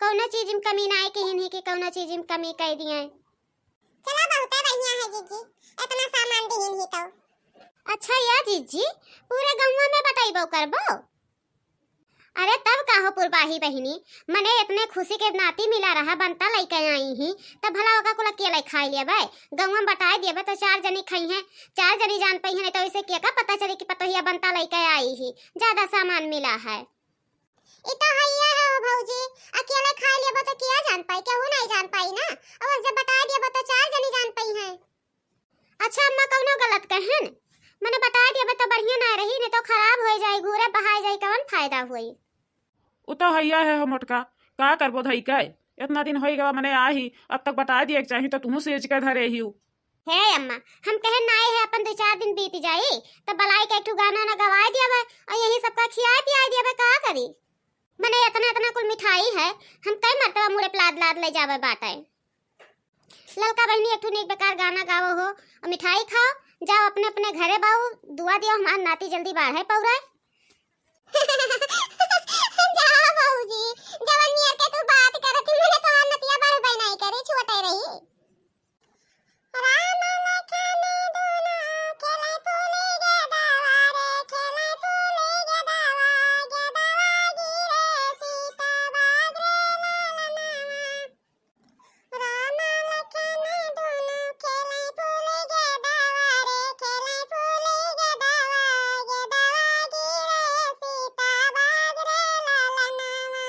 कौनो चीज में कमी ना है कि हिन की कौनो चीज में कमी कह दिए। चलो बहुत बढ़िया है जीजी, इतना सामान दीहिन ही तो। अच्छा या जीजी पूरे गांव में बताइबो करबो। अरे तब काहो पुरबाही बहिनी मने इतने खुशी के नाती मिला रहा बनता लइके आई ही तब भला ओका को अकेले खाई लेबे गांव में बता देबे तो 4 जनी खाई हैं 4 जनी जान पई है तो इसे क्या का पता चले कि पतोहिया बनता लइके आई ही ज्यादा सामान मिला है। ई तो हैया है हो भौजी, अकेले खा लेबो तो किया जान पाई, केहू नहीं जान पाई ना, और जब बता देबो तो 4 जनी जान पाई हैं। अच्छा अम्मा कौनो गलत कहन मने बता देबे तो बढ़िया ना रही नहीं तो खराब हो जाई घूरे बहाय जाई कौन फायदा हुई। उ तो हैया है हो मोटका का करबो धई के इतना दिन होई गवा मने आही अब तक बता दिए चाही तो तुम सेज के धरे ही हे अम्मा हम कहन ना है अपन 2-4 दिन बीत जाई तब बलाई के एकठू गाना ना गवाए देबे और यही सबका खियाए पियाए देबे का करी। मने इतना इतना कुल मिठाई है हम कई मरतबा मुड़े प्लाद लाद ले जावे बाटे। ललका बहनी एकठू नीक बेकार गाना गावो हो और मिठाई खाओ जाओ अपने अपने घरे बाऊ दुआ दियो हमार नाती जल्दी बाढ़े पौराए। जा भौजी, जवन नियर के तू बात करत ही मने तो नतिया बार बनाई करे छोटे रही। राम लखन दोनो खेले फूले गे दावारे, खेले फूले गे दावा, गे दावा गिरे सीता बागरे लाल नामा। राम लखन दोनो खेले फूले गे दावारे, खेले फूले गे दावा, गे दावा गिरे सीता बागरे लाल नामा।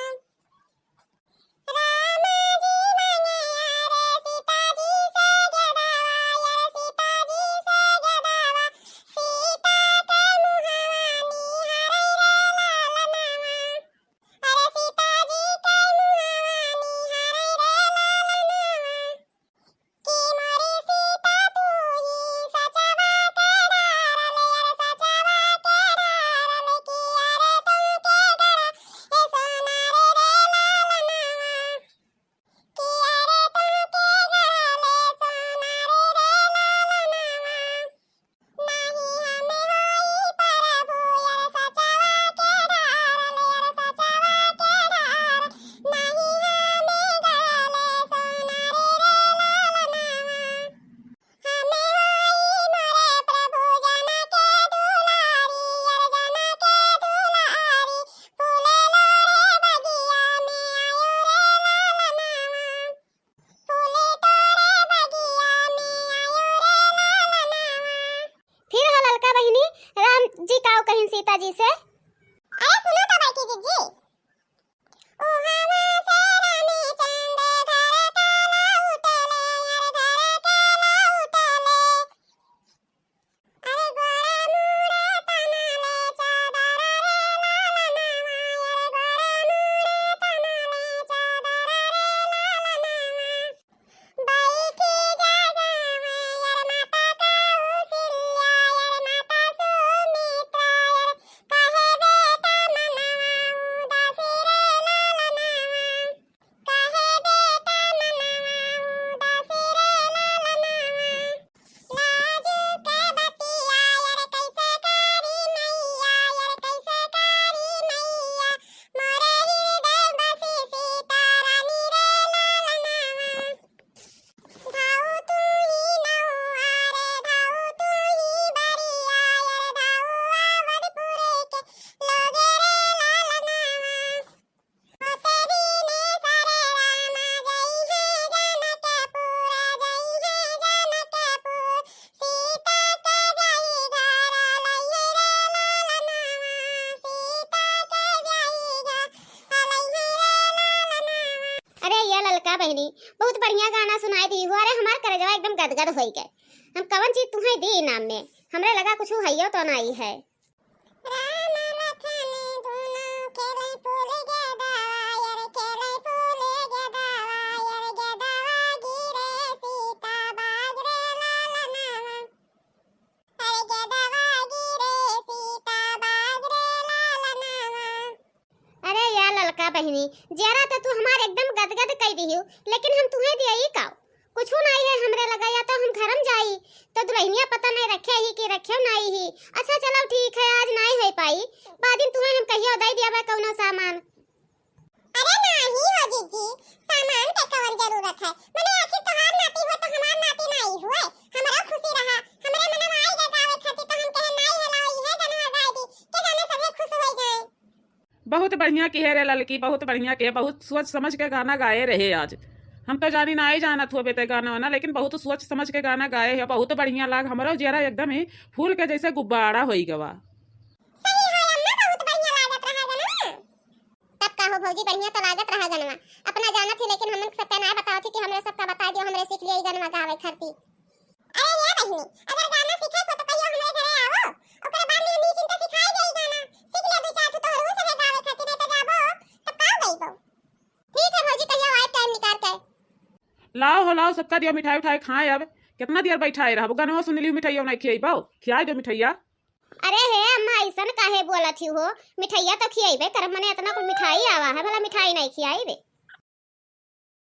राम जी मांगे यारे सीता जी से गे दावा, यारे सीता जी से गे दावा, सीता के मुहावा निहारै रे लाल नामा। अरे सीता जी के मुहावा निहारै रे लाल नामा। कि मोरी सीता तू ही सचवा के डारले, अरे सचवा के डारले, कि अरे तुम के डरा ए सोना रे लाल नामा। कि अरे तुम के डरले सोना रे लाल नामा। नाही हमें होई प्रभु यार सचवा के डारले, यार सचवा के डार, नाही हमें डरले सोना रे लाल नामा। हमें होई मोरे प्रभु जन के दुलारी, यार जन के दुलारी, फूले लोरे बगिया में आयो रे लाल नामा। फूले तोरे बगिया में आयो रे लाल नामा। फिर हो ललका बहिनी राम जी काओ कहिन सीता जी से। अरे सुनो तो बैठी जीजी। ओ हवा से रामचंद्र धरे काला उतले, यार धरे काला उतले। अरे गोरा मुड़े तनले चादर रे लाल नामा, यार गोरा मुड़े तनले चादर रे लाल नामा। बैठी जगह में यार माता कौशल्या, यार माता सुमित्रा, यार कहे बेटा मनवा उदासी रे लाल नामा। कहे बेटा मनवा उदासी रे लाल नामा। लाजू के बतिया यार कैसे करी मैया, यार कैसे करी मैया, मोरे हृदय बसी सीता रानी रे लाल नामा। धाऊ तू ही नहुआरे, धाऊ तू ही बरिया, यार धाऊ अवधपुरे के लोगे रे लाल नामा। होते बिने सारे रामा जई है जनकपुर, जई है जनकपुर, सीता के ब्याही घर लइहे रे लाल नामा। सीता के ब्याही घर लइहे रे लाल नामा। अरे ये ललका बहिनी बहुत बढ़िया गाना सुनाई दी हो। अरे हमार करजवा एकदम गदगद होई गए। हम कवन चीज तुम्हें दी इनाम में हमरे लगा कुछ हइयो तो नहीं है। राम लखन दोनो खेले फूले गे दावा, यार खेले फूले गे दावा, यार गे दावा गिरे सीता बागरे लाल नामा। अरे गे दावा गिरे सीता बागरे लाल नामा। अरे या ललका बहिनी जरा तो तू हमार एकदम गदगद कई दी हो लेकिन हम तुम्हें दिया ही काओ कुछ नहीं है हमरे लगा या तो हम घरम जाई तो दुल्हनिया पता नहीं रखे ही कि रखे नहीं ही। अच्छा चलो ठीक है आज नहीं हो पाई बाद दिन तुम्हें हम कहियो दे दिया कौनो सामान। अरे नाही हो भौजी सामान के कवन जरूरत है मने आखिर तोहार नाती हो तो हमार नाती नहीं हुए हमरा खुशी रहा हमरे मनवा आई गे गावे खातिर तो हम कहे नहीं है लाई है गनवा गाय दी के जाने सभे खुश हो जाए। बहुत बढ़िया की है रे लड़की, बहुत बढ़िया के, बहुत सोच समझ के गाना गाए रहे आज। हम तो जानी ना ही जानत हुए बेटे गाना वाना, लेकिन बहुत सोच समझ के गाना गाए है, बहुत बढ़िया लाग। हमारा जरा एकदम ही फूल के जैसे गुब्बारा होई गवा। सही है अम्मा बहुत बढ़िया लागत रहा गनवा। तब का हो भौजी बढ़िया तो लागत रहा गनवा। अपना जानत थी लेकिन हमन सबका ना बताओ थी कि हमरे सबका बता दियो, हमरे सीख लिया गनवा गावे खरती। अरे ये बहिनी अगर गाना सीखे को तो कहियो हमरे घरे आवो ओकरे बाद में नी चिंता सिखाई जाई गाना सीख ले दो चार तो तोहरो से गावे खातिर नहीं तो जाबो तब का गईबो। ठीक है भौजी कहियो आए टाइम निकाल के। लाओ हो लाओ सबका दियो मिठाई उठाई खाए। अब कितना देर बैठाए रहा गाना सुन ली मिठाइया नहीं खियाई खियाई दो मिठाइया। अरे हे अम्मा ऐसन काहे बोलत ही हो, मिठाइया तो खियाइबे करब, मने इतना कुछ मिठाई आवा है भला मिठाई नहीं खियाइबे।